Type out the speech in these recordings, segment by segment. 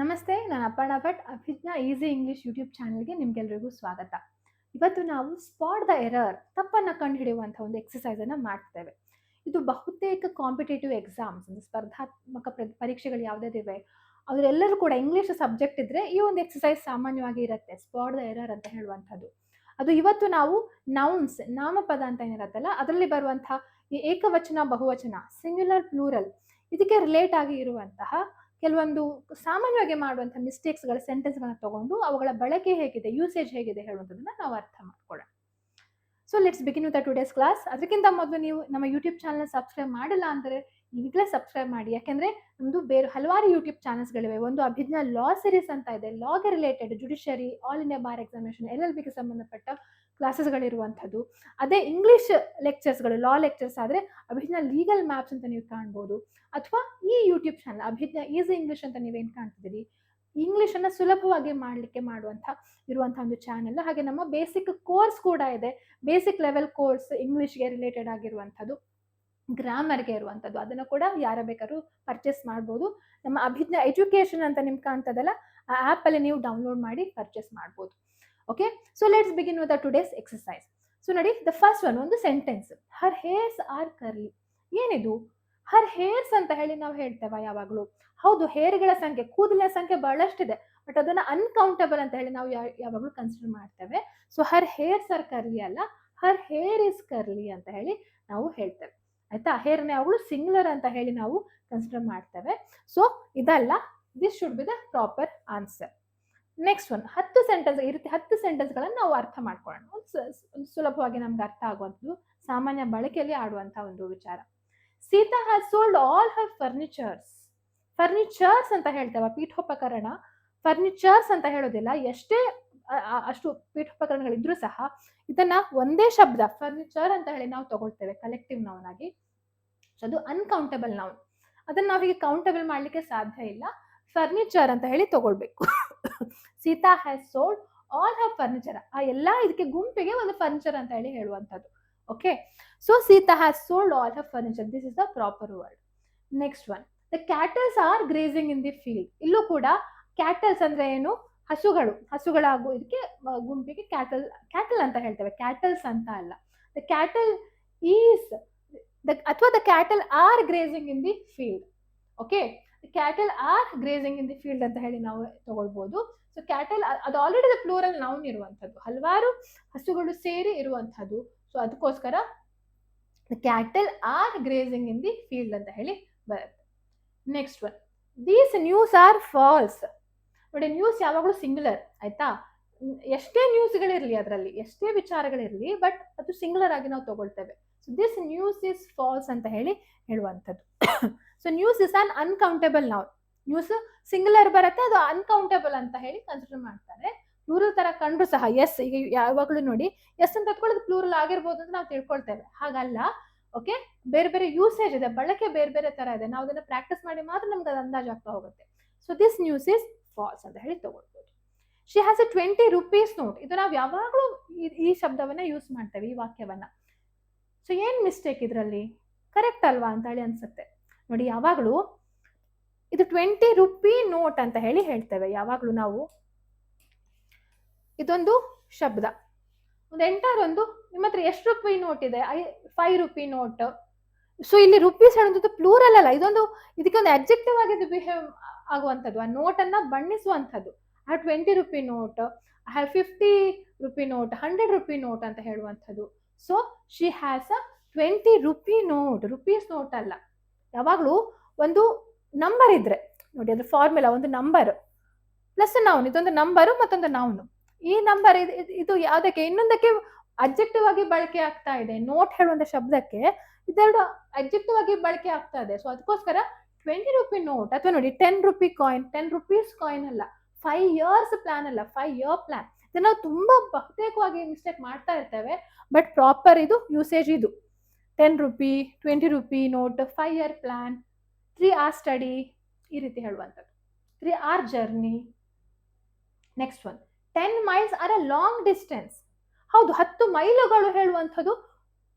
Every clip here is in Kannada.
ನಮಸ್ತೆ, ನಾನು Aparna Bhat. Abhijna easy English YouTube ಚಾನಲ್ಗೆ ನಿಮ್ಗೆಲ್ರಿಗೂ ಸ್ವಾಗತ. ಇವತ್ತು ನಾವು ಸ್ಪಾಟ್ ದ ಎರರ್, ತಪ್ಪನ್ನು ಕಂಡುಹಿಡಿಯುವಂಥ ಒಂದು ಎಕ್ಸಸೈಸನ್ನು ಮಾಡ್ತೇವೆ. ಇದು ಬಹುತೇಕ ಕಾಂಪಿಟೇಟಿವ್ ಎಕ್ಸಾಮ್ಸ್, ಸ್ಪರ್ಧಾತ್ಮಕ ಪರೀಕ್ಷೆಗಳು ಯಾವುದಿವೆ ಅವರೆಲ್ಲರೂ ಕೂಡ ಇಂಗ್ಲಿಷ್ ಸಬ್ಜೆಕ್ಟ್ ಇದ್ದರೆ ಈ ಒಂದು ಎಕ್ಸಸೈಸ್ ಸಾಮಾನ್ಯವಾಗಿ ಇರುತ್ತೆ, ಸ್ಪಾಟ್ ದ ಎರರ್ ಅಂತ ಹೇಳುವಂಥದ್ದು. ಅದು ಇವತ್ತು ನಾವು ನೌನ್ಸ್, ನಾಮಪದ ಅಂತ ಏನಿರುತ್ತಲ್ಲ ಅದರಲ್ಲಿ ಬರುವಂತಹ ಈ ಏಕವಚನ, ಬಹುವಚನ, ಸಿಂಗ್ಯುಲರ್, ಪ್ಲೂರಲ್, ಇದಕ್ಕೆ ರಿಲೇಟ್ ಆಗಿ ಇರುವಂತಹ ಕೆಲವೊಂದು ಸಾಮಾನ್ಯವಾಗಿ ಮಾಡುವಂಥ ಮಿಸ್ಟೇಕ್ಸ್ಗಳ ಸೆಂಟೆನ್ಸ್ಗಳನ್ನ ತಗೊಂಡು ಅವುಗಳ ಬಳಕೆ ಹೇಗಿದೆ, ಯೂಸೇಜ್ ಹೇಗಿದೆ ಹೇಳುವಂಥದ್ದನ್ನ ನಾವು ಅರ್ಥ ಮಾಡ್ಕೊಳ್ಳೋಣ. So let's begin with today's class. ಅದಕ್ಕಿಂತ ಮೊದಲು ನೀವು ನಮ್ಮ ಯೂಟ್ಯೂಬ್ ಚಾನಲ್ ಸಬ್ಸ್ಕ್ರೈಬ್ ಮಾಡಿಲ್ಲ ಅಂದರೆ ಈಗಲೇ ಸಬ್ಸ್ಕ್ರೈಬ್ ಮಾಡಿ. ಯಾಕೆಂದ್ರೆ ನಮ್ದು ಬೇರೆ ಹಲವಾರು ಯೂಟ್ಯೂಬ್ ಚಾನಲ್ಸ್ಗಳಿವೆ. ಒಂದು ಅಭಿಜ್ಞಾ ಲಾ ಸೀರೀಸ್ ಅಂತ ಇದೆ, ಲಾಗೆ related, judiciary, all India bar examination, LLBಗೆ ಸಂಬಂಧಪಟ್ಟ ಕ್ಲಾಸಸ್ಗಳಿರುವಂಥದ್ದು. ಅದೇ ಇಂಗ್ಲಿಷ್ ಲೆಕ್ಚರ್ಸ್ಗಳು, ಲಾ ಲೆಕ್ಚರ್ಸ್ ಆದರೆ ಅಭಿಜ್ಞಾ ಲೀಗಲ್ ಮ್ಯಾಪ್ಸ್ ಅಂತ ನೀವು ಕಾಣ್ಬೋದು. ಅಥವಾ ಈ YouTube channel Abhijna easy English ಅಂತ ನೀವೇನು ಕಾಣ್ತಿದ್ದೀರಿ, ಇಂಗ್ಲಿಷನ್ನು ಸುಲಭವಾಗಿ ಮಾಡಲಿಕ್ಕೆ ಇರುವಂಥ ಒಂದು ಚಾನೆಲ್. ಹಾಗೆ ನಮ್ಮ ಬೇಸಿಕ್ ಕೋರ್ಸ್ ಕೂಡ ಇದೆ, ಬೇಸಿಕ್ ಲೆವೆಲ್ ಕೋರ್ಸ್, ಇಂಗ್ಲಿಷ್ಗೆ ರಿಲೇಟೆಡ್ ಆಗಿರುವಂಥದ್ದು, ಗ್ರಾಮರ್ಗೆ ಇರುವಂಥದ್ದು. ಅದನ್ನು ಕೂಡ ಯಾರ ಬೇಕಾದ್ರೂ ಪರ್ಚೇಸ್ ಮಾಡ್ಬೋದು. ನಮ್ಮ ಅಭಿಜ್ಞಾ ಎಜುಕೇಶನ್ ಅಂತ ನಿಮ್ಗೆ ಕಾಣ್ತದಲ್ಲ, ಆ ಆ್ಯಪಲ್ಲಿ ನೀವು ಡೌನ್ಲೋಡ್ ಮಾಡಿ ಪರ್ಚೇಸ್ ಮಾಡ್ಬೋದು. Okay, so let's begin with today's exercise. So ನೋಡಿ, ದ ಫಸ್ಟ್ ಒನ್, ಒಂದು ಸೆಂಟೆನ್ಸ್, ಹರ್ ಹೇರ್ಸ್ ಆರ್ ಕರ್ಲಿ. ಏನಿದು ಹರ್ ಹೇರ್ಸ್ ಅಂತ ಹೇಳಿ ನಾವು ಹೇಳ್ತೇವೆ ಯಾವಾಗಲೂ? ಹೌದು, ಹೇರ್ಗಳ ಸಂಖ್ಯೆ, ಕೂದಲಿನ ಸಂಖ್ಯೆ ಬಹಳಷ್ಟಿದೆ, ಬಟ್ ಅದನ್ನ ಅನ್ಕೌಂಟಬಲ್ ಅಂತ ಹೇಳಿ ನಾವು ಯಾವಾಗಲೂ ಕನ್ಸಿಡರ್ ಮಾಡ್ತೇವೆ. ಸೊ ಹರ್ ಹೇರ್ಸ್ ಆರ್ ಕರ್ಲಿ ಅಲ್ಲ, ಹರ್ ಹೇರ್ ಇಸ್ ಕರ್ಲಿ ಅಂತ ಹೇಳಿ ನಾವು ಹೇಳ್ತೇವೆ. ಆಯ್ತಾ? ಹೇರ್ನ ಯಾವಾಗಲೂ ಸಿಂಗ್ಯುಲರ್ ಅಂತ ಹೇಳಿ ನಾವು ಕನ್ಸಿಡರ್ ಮಾಡ್ತೇವೆ. ಸೊ ಇದಲ್ಲ, this should be the proper answer. Next one, 10 sentence, ಈ ರೀತಿ 10 ಸೆಂಟೆನ್ಸ್ಗಳನ್ನು ನಾವು ಅರ್ಥ ಮಾಡ್ಕೊಳ್ಳೋಣ. ಒಂದು ಸುಲಭವಾಗಿ ನಮ್ಗೆ ಅರ್ಥ ಆಗುವಂಥದ್ದು, ಸಾಮಾನ್ಯ ಬಳಕೆಯಲ್ಲಿ ಆಡುವಂಥ ಒಂದು ವಿಚಾರ. Sita has sold all Har furnitures. Furnitures ಅಂತ ಹೇಳ್ತೇವೆ, ಪೀಠೋಪಕರಣ. ಫರ್ನಿಚರ್ಸ್ ಅಂತ ಹೇಳೋದಿಲ್ಲ. ಎಷ್ಟೇ ಅಷ್ಟು ಪೀಠೋಪಕರಣಗಳಿದ್ರೂ ಸಹ ಇದನ್ನ ಒಂದೇ ಶಬ್ದ ಫರ್ನಿಚರ್ ಅಂತ ಹೇಳಿ ನಾವು ತಗೊಳ್ತೇವೆ ಕಲೆಕ್ಟಿವ್ ನೌನ್ ಆಗಿ. ಅದು ಅನ್ಕೌಂಟಬಲ್ ನೌನ್, ಅದನ್ನ ನಾವು ಹೀಗೆ ಕೌಂಟಬಲ್ ಮಾಡ್ಲಿಕ್ಕೆ ಸಾಧ್ಯ ಇಲ್ಲ. ಫರ್ನಿಚರ್ ಅಂತ ಹೇಳಿ ತಗೊಳ್ಬೇಕು. Sita has sold all her furniture, ಆ ಎಲ್ಲಾ ಇದಕ್ಕೆ ಗುಂಪಿಗೆ ಒಂದು ಫರ್ನಿಚರ್ ಅಂತ ಹೇಳಿ ಹೇಳುವಂಥದ್ದು. Okay, so Sita has sold all her furniture, this is the proper word. Next one, the cattles are grazing in the field. ಇಲ್ಲೂ ಕೂಡ ಕ್ಯಾಟಲ್ಸ್ ಅಂದ್ರೆ ಏನು? ಹಸುಗಳಾಗು ಇದಕ್ಕೆ ಗುಂಪಿಗೆ ಕ್ಯಾಟಲ್ ಅಂತ ಹೇಳ್ತೇವೆ, ಕ್ಯಾಟಲ್ಸ್ ಅಂತ ಅಲ್ಲ. ದ ಕ್ಯಾಟಲ್ ಈಸ್ ಅಥವಾ the cattle are grazing in the field. Okay, cattle are grazing in the field ಅಂತ ಹೇಳಿ ನಾವು ತಗೊಳ್ಬಹುದು. ಸೊ ಕ್ಯಾಟಲ್ ಅದು ಆಲ್ರೆಡಿ ದ ಪ್ಲೂರಲ್ ನೌನ್ ಇರುವಂಥದ್ದು, ಹಲವಾರು ಹಸುಗಳು ಸೇರಿ ಇರುವಂಥದ್ದು. ಸೊ ಅದಕ್ಕೋಸ್ಕರ cattle are grazing in the field ಅಂತ ಹೇಳಿ ಬರುತ್ತೆ. Next one, these news are false. ನೋಡಿ, ನ್ಯೂಸ್ ಯಾವಾಗಲೂ ಸಿಂಗ್ಯುಲರ್, ಆಯ್ತಾ? ಎಷ್ಟೇ ನ್ಯೂಸ್ಗಳಿರಲಿ, ಅದರಲ್ಲಿ ಎಷ್ಟೇ ವಿಚಾರಗಳಿರಲಿ, ಬಟ್ ಅದು ಸಿಂಗ್ಯುಲರ್ ಆಗಿ ನಾವು ತಗೊಳ್ತೇವೆ. So this news is false ಅಂತ ಹೇಳಿ ಹೇಳುವಂಥದ್ದು. So news is an uncountable noun. News singular ಬರುತ್ತೆ, ಅದು ಅನ್ಕೌಂಟಬಲ್ ಅಂತ ಹೇಳಿ ಕನ್ಸಿಡರ್ ಮಾಡ್ತಾರೆ. ಪ್ಲೂರಲ್ ತರ ಕಂಡ್ರು ಸಹ, ಎಸ್, ಈಗ ಯಾವಾಗಲೂ ನೋಡಿ ಎಸ್ ಅಂತ ತಗೊಳ್ಳೋದು ಪ್ಲೂರಲ್ ಆಗಿರ್ಬೋದು ಅಂತ ನಾವು ತಿಳ್ಕೊಳ್ತೇವೆ, ಹಾಗಲ್ಲ. ಓಕೆ, ಬೇರೆ ಬೇರೆ ಯೂಸೇಜ್ ಇದೆ, ಬಳಕೆ ಬೇರೆ ಬೇರೆ ತರ ಇದೆ, ನಾವು ಅದನ್ನ ಪ್ರಾಕ್ಟೀಸ್ ಮಾಡಿ ಮಾತ್ರ ನಮ್ಗೆ ಅದು ಅಂದಾಜ್ ಆಗ್ತಾ ಹೋಗುತ್ತೆ. So this news is false ಅಂತ ಹೇಳಿ ತಗೊಳ್ಬೋದು. She has A 20 rupees note. ಇದು ನಾವು ಯಾವಾಗಲೂ ಈ ಶಬ್ದವನ್ನ ಯೂಸ್ ಮಾಡ್ತೇವೆ, ಈ ವಾಕ್ಯವನ್ನ. ಸೊ ಏನ್ ಮಿಸ್ಟೇಕ್ ಇದರಲ್ಲಿ? ಕರೆಕ್ಟ್ ಅಲ್ವಾ ಅಂತ ಹೇಳಿ ಅನ್ಸುತ್ತೆ. ನೋಡಿ, ಯಾವಾಗಲೂ ಇದು 20 ರೂಪಿ ನೋಟ್ ಅಂತ ಹೇಳಿ ಹೇಳ್ತೇವೆ ಯಾವಾಗಲೂ ನಾವು. ಇದೊಂದು ಶಬ್ದ, ಒಂದು ಎಂಟರ್, ಒಂದು ನಿಮ್ಮ ಹತ್ರ ಎಷ್ಟು ರೂಪಾಯಿ ನೋಟ್ ಇದೆ? 5 ರೂಪಿ ನೋಟ್. ಸೊ ಇಲ್ಲಿ ರುಪೀಸ್ ಹೇಳುವಂಥದ್ದು ಪ್ಲೂರಲ್ ಅಲ್ಲ, ಇದಕ್ಕೆ ಒಂದು ಅಬ್ಜೆಕ್ಟಿವ್ ಆಗಿ ಬಿಹೇವ್ ಆಗುವಂಥದ್ದು, ಆ ನೋಟ್ ಅನ್ನ ಬಣ್ಣಿಸುವಂಥದ್ದು. I have 20 rupee note, I have 50 rupee note, 100 rupee note ಅಂತ ಹೇಳುವಂಥದ್ದು. So she has a 20 rupee note, rupees note ಅಲ್ಲ. ಯಾವಾಗಲೂ ಒಂದು ನಂಬರ್ ಇದ್ರೆ ನೋಡಿ, ಅದ್ರ ಫಾರ್ಮುಲಾ ಒಂದು ನಂಬರ್ ಪ್ಲಸ್ ನೌನ್, ಇದೊಂದು ನಂಬರು ಮತ್ತೊಂದು ನೌನು. ಈ ನಂಬರ್ ಇದು ಯಾವುದಕ್ಕೆ ಇನ್ನೊಂದಕ್ಕೆ ಅಬ್ಜೆಕ್ಟಿವ್ ಆಗಿ ಬಳಕೆ ಆಗ್ತಾ ಇದೆ. ನೋಟ್ ಹೇಳುವಂತ ಶಬ್ದಕ್ಕೆ ಇದೆರಡು ಅಬ್ಜೆಕ್ಟಿವ್ ಆಗಿ ಬಳಕೆ ಆಗ್ತಾ ಇದೆ. ಸೊ ಅದಕ್ಕೋಸ್ಕರ 20 ರೂಪಿ ನೋಟ್, ಅಥವಾ ನೋಡಿ 10 ರೂಪಿ ಕಾಯಿನ್, 10 ರುಪೀಸ್ ಕಾಯಿನ್ ಅಲ್ಲ, 5 years ಪ್ಲಾನ್ ಅಲ್ಲ, 5 year ಪ್ಲಾನ್. ಇದನ್ನ ನಾವು ತುಂಬಾ ಬಹುತೇಕವಾಗಿ ಮಿಸ್ಟೇಕ್ ಮಾಡ್ತಾ ಇರ್ತೇವೆ, ಬಟ್ ಪ್ರಾಪರ್ ಇದು ಯೂಸೇಜ್ ಇದು. 10 rupee, 20 rupee note, 5 year plan, 3 hour study, ಈ ರೀತಿ ಹೇಳುವಂಥದ್ದು, 3 hour journey. Next one, 10 miles are a long distance. ಹೌದು, 10 ಮೈಲುಗಳು ಹೇಳುವಂಥದ್ದು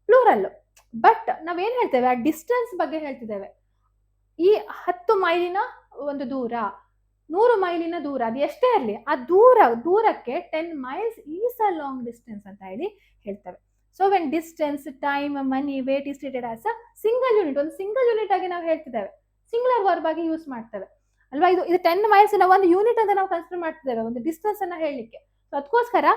ಪ್ಲೂರಲ್, ಬಟ್ ನಾವೇನ್ ಹೇಳ್ತೇವೆ, ಆ ಡಿಸ್ಟೆನ್ಸ್ ಬಗ್ಗೆ ಹೇಳ್ತಿದ್ದೇವೆ. ಈ 10 ಮೈಲಿನ ಒಂದು ದೂರ, 100 ಮೈಲಿನ ದೂರ, ಅದು ಎಷ್ಟೇ ಇರಲಿ, ಆ ದೂರಕ್ಕೆ 10 miles is a long distance ಅಂತ ಹೇಳಿ ಹೇಳ್ತೇವೆ. So when distance, time, money, weight is treated as a single unit, ಒಂದು ಸಿಂಗಲ್ ಯೂನಿಟ್ ಆಗಿ ನಾವು ಹೇಳ್ತಿದ್ದೇವೆ, ಸಿಂಗುಲರ್ ವರ್ಬ್ ಆಗಿ ಯೂಸ್ ಮಾಡ್ತೇವೆ ಅಲ್ವಾ. ಇದು 10 miles ಒಂದು ಯೂನಿಟ್ ಅಂತ ನಾವು ಕನ್ಸಿಡರ್ ಮಾಡ್ತಿದ್ದೇವೆ ಒಂದು ಡಿಸ್ಟೆನ್ಸ್ ಅನ್ನ ಹೇಳಲಿಕ್ಕೆ. ಸೊ ಅದಕ್ಕೋಸ್ಕರ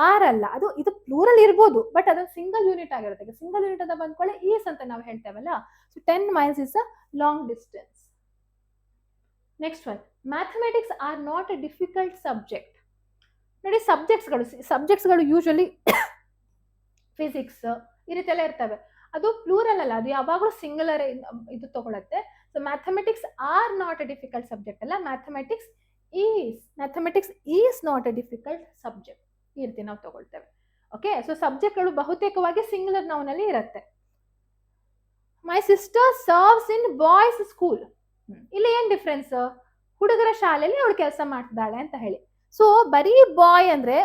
ಆರ್ ಅಲ್ಲ, ಇದು ಪ್ಲೂರಲ್ ಇರ್ಬೋದು, ಬಟ್ ಅದೊಂದು ಸಿಂಗಲ್ ಯೂನಿಟ್ ಆಗಿರುತ್ತೆ. ಸಿಂಗಲ್ ಯೂನಿಟ್ ಅಂತ ಬಂದ್ಕೊಳ್ಳಿ ಈಸ್ ಅಂತ ನಾವು ಹೇಳ್ತೇವಲ್ಲ. So 10 miles is a long distance. Next one, mathematics are not a difficult subject. ನೋಡಿ, ಸಬ್ಜೆಕ್ಟ್ಸ್ಗಳು ಯೂಶಲಿ ಫಿಸಿಕ್ಸ್ ಈ ರೀತಿ ಎಲ್ಲ ಇರ್ತವೆ. ಅದು ಪ್ಲೂರಲ್ ಅಲ್ಲ, ಅದು ಯಾವಾಗಲೂ ಸಿಂಗುಲರ್ ಇದು ತಗೊಳುತ್ತೆ. So mathematics are not a difficult subject ಅಲ್ಲ, mathematics is not a difficult subject, ಈ ರೀತಿ ನಾವು ತಗೊಳ್ತೇವೆ. ಓಕೆ, ಸೊ ಸಬ್ಜೆಕ್ಟ್ಗಳು ಬಹುತೇಕವಾಗಿ ಸಿಂಗುಲರ್ ನೌನ್ ಅಲ್ಲಿ ಇರುತ್ತೆ. My sister serves in boys school. ಇಲ್ಲಿ ಏನ್ ಡಿಫ್ರೆನ್ಸ್? ಹುಡುಗರ ಶಾಲೆಯಲ್ಲಿ ಅವಳು ಕೆಲಸ ಮಾಡ್ತಿದ್ದಾಳೆ ಅಂತ ಹೇಳಿ. ಸೊ ಬರೀ ಬಾಯ್ ಅಂದ್ರೆ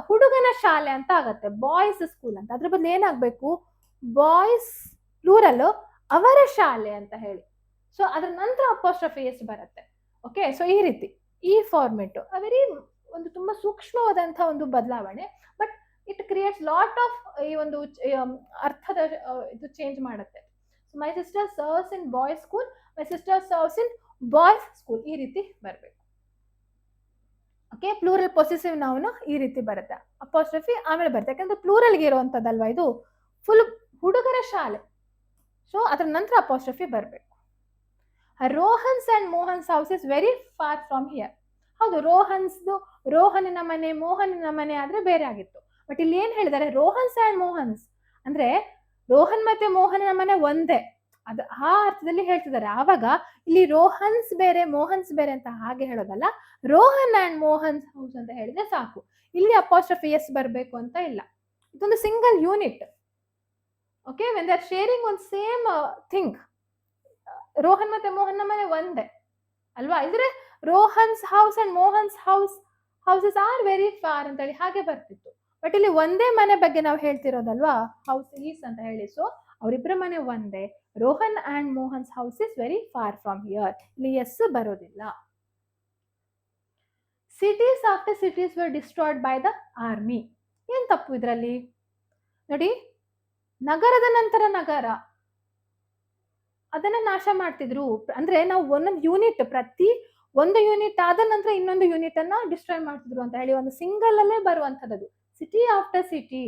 ಹುಡುಗನ ಶಾಲೆ ಅಂತ ಆಗತ್ತೆ, ಬಾಯ್ಸ್ ಸ್ಕೂಲ್ ಅಂತ. ಅದ್ರ ಬದಲು ಏನಾಗ್ಬೇಕು? ಬಾಯ್ಸ್ ಪ್ಲೂರಲ್ ಅವರ ಶಾಲೆ ಅಂತ ಹೇಳಿ. ಸೊ ಅದ್ರ ನಂತರ ಅಪೋಸ್ಟ್ರಫಿ ಎಸ್ ಬರುತ್ತೆ. ಓಕೆ, ಸೊ ಈ ರೀತಿ ಈ ಫಾರ್ಮೆಟ್ ವೆರಿ ಒಂದು ತುಂಬಾ ಸೂಕ್ಷ್ಮವಾದಂತಹ ಒಂದು ಬದಲಾವಣೆ, but it creates lot of ಈ ಒಂದು ಅರ್ಥದ ಇದು ಚೇಂಜ್ ಮಾಡುತ್ತೆ. My sister serves in boys school, my sister serves in boys school, ಈ ರೀತಿ ಬರಬೇಕು. ಓಕೆ, ಪ್ಲೂರಲ್ ಪೊಸೆಸಿವ್ ನೌನ್ ಈ ರೀತಿ ಬರುತ್ತೆ, ಅಪೋಸ್ಟ್ರಫಿ ಆಮೇಲೆ ಬರುತ್ತೆ, ಯಾಕಂದ್ರೆ ಪ್ಲೂರಲ್ಗೆ ಇರುವಂತದ್ದಲ್ವಾ ಇದು, ಫುಲ್ ಹುಡುಗರ ಶಾಲೆ. ಸೊ ಅದರ ನಂತರ ಅಪೋಸ್ಟ್ರಫಿ ಬರಬೇಕು. Rohan's and Mohan's house is very far from here. ಹೌದು, ರೋಹನನ ಮನೆ, ಮೋಹನನ ಮನೆ ಆದ್ರೆ ಬೇರೆ ಆಗಿತ್ತು. ಬಟ್ ಇಲ್ಲಿ ಏನ್ ಹೇಳಿದ್ದಾರೆ? ರೋಹನ್ಸ್ ಅಂಡ್ ಮೋಹನ್ಸ್ ಅಂದ್ರೆ ರೋಹನ್ ಮತ್ತೆ ಮೋಹನನ ಮನೆ ಒಂದೇ, ಅದು ಆ ಅರ್ಥದಲ್ಲಿ ಹೇಳ್ತಿದ್ದಾರೆ. ಆವಾಗ ಇಲ್ಲಿ ರೋಹನ್ಸ್ ಬೇರೆ, ಮೋಹನ್ಸ್ ಬೇರೆ ಅಂತ ಹಾಗೆ ಹೇಳೋದಲ್ಲ, ರೋಹನ್ ಅಂಡ್ ಮೋಹನ್ಸ್ ಹೌಸ್ ಅಂತ ಹೇಳಿದ್ರೆ ಸಾಕು. ಇಲ್ಲಿ ಅಪೋಸ್ಟ್ರಫಿ ಎಸ್ ಬರಬೇಕು ಅಂತ ಇಲ್ಲ, ಇದೊಂದು single unit. Okay, when they are sharing one same thing, Rohan ಮತ್ತೆ ಮೋಹನ್ ಮನೆ ಒಂದೇ ಅಲ್ವಾ. ಇದ್ರೆ Rohan's house and Mohan's houses are very far ಅಂತ ಹೇಳಿ ಹಾಗೆ ಬರ್ತಿತ್ತು. ಬಟ್ ಇಲ್ಲಿ ಒಂದೇ ಮನೆ ಬಗ್ಗೆ ನಾವು ಹೇಳ್ತಿರೋದಲ್ವಾ, ಹೌಸ್ ಈಸ್ ಅಂತ ಹೇಳಿ. ಸೊ ಅವರಿಬ್ಬರ ಮನೆ ಒಂದೇ, Rohan and Mohan's house is very far from here, ಇಲ್ಲಿ ಎಸ್ ಬರೋದಿಲ್ಲ. Cities after cities var destroyed by the army. ಏನ್ ತಪ್ಪು ಇದರಲ್ಲಿ? ನೋಡಿ, ನಗರದ ನಂತರ ನಗರ ಅದನ್ನ ನಾಶ ಮಾಡ್ತಿದ್ರು. ಅಂದ್ರೆ ನಾವು ಒಂದೊಂದು ಯೂನಿಟ್, ಪ್ರತಿ ಒಂದು ಯೂನಿಟ್ ಆದ ನಂತರ ಇನ್ನೊಂದು ಯೂನಿಟ್ ಅನ್ನ ಡಿಸ್ಟ್ರಾಯ್ ಮಾಡ್ತಿದ್ರು ಅಂತ ಹೇಳಿ ಒಂದು ಸಿಂಗಲ್ ಅಲ್ಲೇ ಬರುವಂತದ್ದು. City after city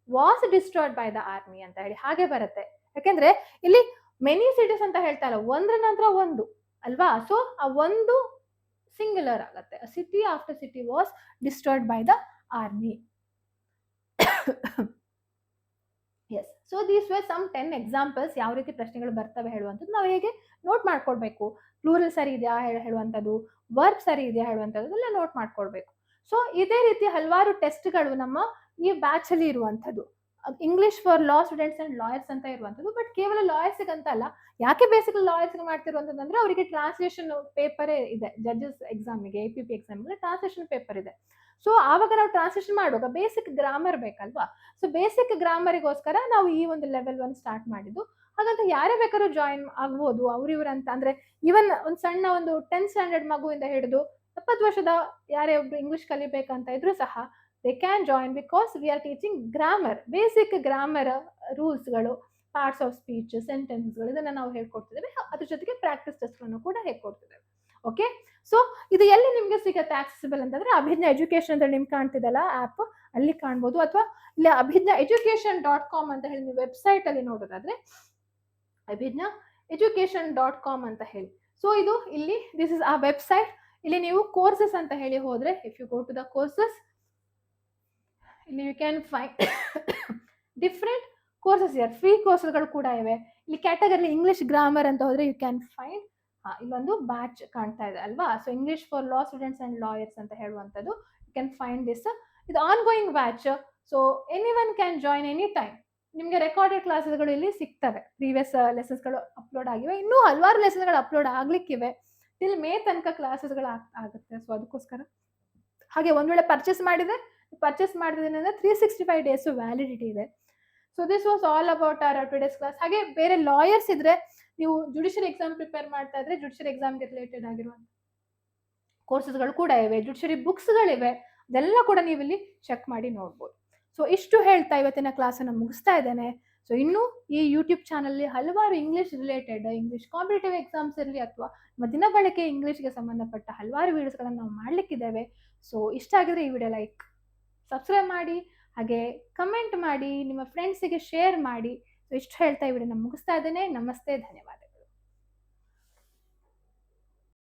was destroyed by the army ಅಂತ ಹೇಳಿ ಹಾಗೆ ಬರುತ್ತೆ. ಯಾಕೆಂದ್ರೆ ಇಲ್ಲಿ ಮೆನಿ ಸಿಟೀಸ್ ಅಂತ ಹೇಳ್ತಾ ಇಲ್ಲ, ಒಂದ್ರ ನಂತರ ಒಂದು ಅಲ್ವಾ. ಸೊ ಆ ಒಂದು ಸಿಂಗುಲರ್ ಆಗತ್ತೆ. City after city was destroyed by the army. Yes, so these were some 10 examples ಯಾವ ರೀತಿ ಪ್ರಶ್ನೆಗಳು ಬರ್ತವೆ ಹೇಳುವಂಥದ್ದು ನಾವು ಹೇಗೆ ನೋಟ್ ಮಾಡ್ಕೊಳ್ಬೇಕು. ಪ್ಲೂರಲ್ ಸರಿ ಇದೆಯಾ ಹೇಳುವಂಥದ್ದು, ವರ್ಬ್ ಸರಿ ಇದೆಯಾ ಹೇಳುವಂಥದ್ದು ಎಲ್ಲ ನೋಟ್ ಮಾಡ್ಕೊಳ್ಬೇಕು. ಸೊ ಇದೇ ರೀತಿ ಹಲವಾರು ಟೆಸ್ಟ್ಗಳು ನಮ್ಮ ಈ ಬ್ಯಾಚ್ ಅಲ್ಲಿ ಇರುವಂಥದ್ದು. English for law students and lawyers ಅಂತ ಇರುವಂಥದ್ದು. ಬಟ್ ಕೇವಲ ಲಾಯರ್ಸ್ಗೆ ಅಂತ ಅಲ್ಲ, ಯಾಕೆ ಬೇಸಿಕ್ ಲಾಯರ್ಸ್ಗೆ ಮಾಡ್ತಿರುವಂಥದ್ದು ಅಂದ್ರೆ ಅವರಿಗೆ ಟ್ರಾನ್ಸ್ಲೇಷನ್ ಪೇಪರೇ ಇದೆ. ಜಡ್ಜಸ್ ಎಕ್ಸಾಮಿಗೆ, APP ಎಕ್ಸಾಮಿಗೆ ಟ್ರಾನ್ಸ್ಲೇಷನ್ ಪೇಪರ್ ಇದೆ. ಸೊ ಆವಾಗ ನಾವು ಟ್ರಾನ್ಸ್ಲೇಷನ್ ಮಾಡುವಾಗ ಬೇಸಿಕ್ ಗ್ರಾಮರ್ ಬೇಕಲ್ವಾ. ಸೊ ಬೇಸಿಕ್ ಗ್ರಾಮರಿಗೋಸ್ಕರ ನಾವು ಈ ಒಂದು ಲೆವೆಲ್ 1 ಸ್ಟಾರ್ಟ್ ಮಾಡಿದ್ದು. ಹಾಗಂತ ಯಾರೇ ಬೇಕಾದ್ರೂ ಜಾಯಿನ್ ಆಗ್ಬೋದು, ಅವ್ರಿವ್ರ ಅಂತ ಅಂದ್ರೆ ಈವನ್ ಒಂದು ಸಣ್ಣ ಒಂದು 10th ಸ್ಟ್ಯಾಂಡರ್ಡ್ ಮಗುವಿಂದ ಹಿಡಿದು 70 ವರ್ಷದ ಯಾರೇ ಒಬ್ರು ಇಂಗ್ಲಿಷ್ ಕಲಿಬೇಕಂತ ಇದ್ರು ಸಹ they can join, because we are teaching grammar, basic grammar ರೂಲ್ಸ್ಗಳು, ಪಾರ್ಟ್ಸ್ ಆಫ್ ಸ್ಪೀಚ್, ಸೆಂಟೆನ್ಸ್ಗಳು ಇದನ್ನ ನಾವು ಹೇಳ್ಕೊಡ್ತಿದ್ದೇವೆ. ಅದ್ರ ಜೊತೆಗೆ ಪ್ರಾಕ್ಟೀಸ್ ಟೆಸ್ಟ್ಗಳನ್ನು ಕೂಡ ಹೇಳ್ಕೊಡ್ತಿದ್ದೇವೆ. ಓಕೆ, ಸೊ ಇದು ಎಲ್ಲಿ ನಿಮ್ಗೆ ಸಿಗುತ್ತೆ ಆಕ್ಸೆಸಿಬಲ್ ಅಂತಂದ್ರೆ ಅಭಿಜ್ಞಾ ಎಜುಕೇಶನ್ ಅಂತ ನಿಮ್ಗೆ ಕಾಣ್ತಿದಲ್ಲ ಆ್ಯಪ್, ಅಲ್ಲಿ ಕಾಣ್ಬೋದು. ಅಥವಾ ಇಲ್ಲಿ abhijnaeducation.com ಅಂತ ಹೇಳಿ ನೀವು ವೆಬ್ಸೈಟ್ ಅಲ್ಲಿ ನೋಡೋದಾದ್ರೆ abhijnaeducation.com ಅಂತ ಹೇಳಿ. ಸೊ ಇದು ಇಲ್ಲಿ ದಿಸ್ ಇಸ್ ಆ ವೆಬ್ಸೈಟ್. ಇಲ್ಲಿ ನೀವು ಕೋರ್ಸಸ್ ಅಂತ ಹೇಳಿ ಹೋದ್ರೆ, if you go to the courses, ಇಲ್ಲಿ you can find different courses here. Free ಕೋರ್ಸ್ಗಳು ಕೂಡ ಇವೆ. ಇಲ್ಲಿ ಕ್ಯಾಟಗರಿ ಇಂಗ್ಲಿಷ್ ಗ್ರಾಮರ್ ಅಂತ ಹೋದ್ರೆ ಯು ಕ್ಯಾನ್ ಫೈಂಡ್ ಇಲ್ಲೊಂದು ಬ್ಯಾಚ್ ಕಾಣ್ತಾ ಇದೆ ಅಲ್ವಾ. So English for law students and lawyers ಅಂತ ಹೇಳುವಂಥದ್ದು, ಯು ಕ್ಯಾನ್ ಫೈಂಡ್ ದಿಸ್. ಇದು ongoing batch. So anyone can join any time. ನಿಮಗೆ ರೆಕಾರ್ಡೆಡ್ ಕ್ಲಾಸಸ್ಗಳು ಇಲ್ಲಿ ಸಿಗ್ತವೆ. ಪ್ರೀವಿಯಸ್ ಲೆಸನ್ಸ್ಗಳು ಅಪ್ಲೋಡ್ ಆಗಿವೆ, ಇನ್ನೂ ಹಲವಾರು ಲೆಸನ್ಗಳು ಅಪ್ಲೋಡ್ ಆಗ್ಲಿಕ್ಕಿವೆ. ಟಿಲ್ ಮೇ ತನಕ ಕ್ಲಾಸಸ್ಗಳು ಆಗುತ್ತೆ. ಸೊ ಅದಕ್ಕೋಸ್ಕರ ಹಾಗೆ ಒಂದ್ ವೇಳೆ ಪರ್ಚೇಸ್ ಮಾಡಿದ್ರೆ 365 ಡೇಸ್ ವ್ಯಾಲಿಡಿಟಿ ಇದೆ. So this was all about our today's class. ಹಾಗೆ ಬೇರೆ ಲಾಯರ್ಸ್ ಇದ್ರೆ, ನೀವು ಜುಡಿಷಿಯಲ್ ಎಕ್ಸಾಮ್ ಪ್ರಿಪೇರ್ ಮಾಡ್ತಾ ಇದ್ರೆ ಜುಡಿಷಿಯಲ್ ಎಕ್ಸಾಮ್ಗೆ ರಿಲೇಟೆಡ್ ಆಗಿರುವಂತ ಕೋರ್ಸಸ್ಗಳು ಕೂಡ ಇವೆ, ಜುಡಿಷರಿ ಬುಕ್ಸ್ಗಳಿವೆ, ಅದೆಲ್ಲ ಕೂಡ ನೀವಿಲ್ಲಿ ಚೆಕ್ ಮಾಡಿ ನೋಡ್ಬೋದು. ಸೊ ಇಷ್ಟು ಹೇಳ್ತಾ ಇವತ್ತಿನ ಕ್ಲಾಸನ್ನು ಮುಗಿಸ್ತಾ ಇದ್ದೇನೆ. ಸೊ ಇನ್ನೂ ಈ ಯೂಟ್ಯೂಬ್ ಚಾನಲ್ಲಿ ಹಲವಾರು English related, English competitive exams ಇರಲಿ ಅಥವಾ ನಮ್ಮ ದಿನಬಳಕೆ ಇಂಗ್ಲಿಷ್ಗೆ ಸಂಬಂಧಪಟ್ಟ ಹಲವಾರು ವೀಡಿಯೋಸ್ಗಳನ್ನು ನಾವು ಮಾಡಲಿಕ್ಕಿದ್ದೇವೆ. ಸೊ ಇಷ್ಟ ಆಗಿದ್ರೆ ಈ ವಿಡಿಯೋ ಲೈಕ್, ಸಬ್ಸ್ಕ್ರೈಬ್ ಮಾಡಿ, ಹಾಗೆ ಕಮೆಂಟ್ ಮಾಡಿ, ನಿಮ್ಮ ಫ್ರೆಂಡ್ಸಿಗೆ ಶೇರ್ ಮಾಡಿ. ಸೊ ಇಷ್ಟು ಹೇಳ್ತಾ ಈ ವಿಡಿಯೋನ ಮುಗಿಸ್ತಾ ಇದ್ದೇನೆ. ನಮಸ್ತೆ, ಧನ್ಯವಾದ.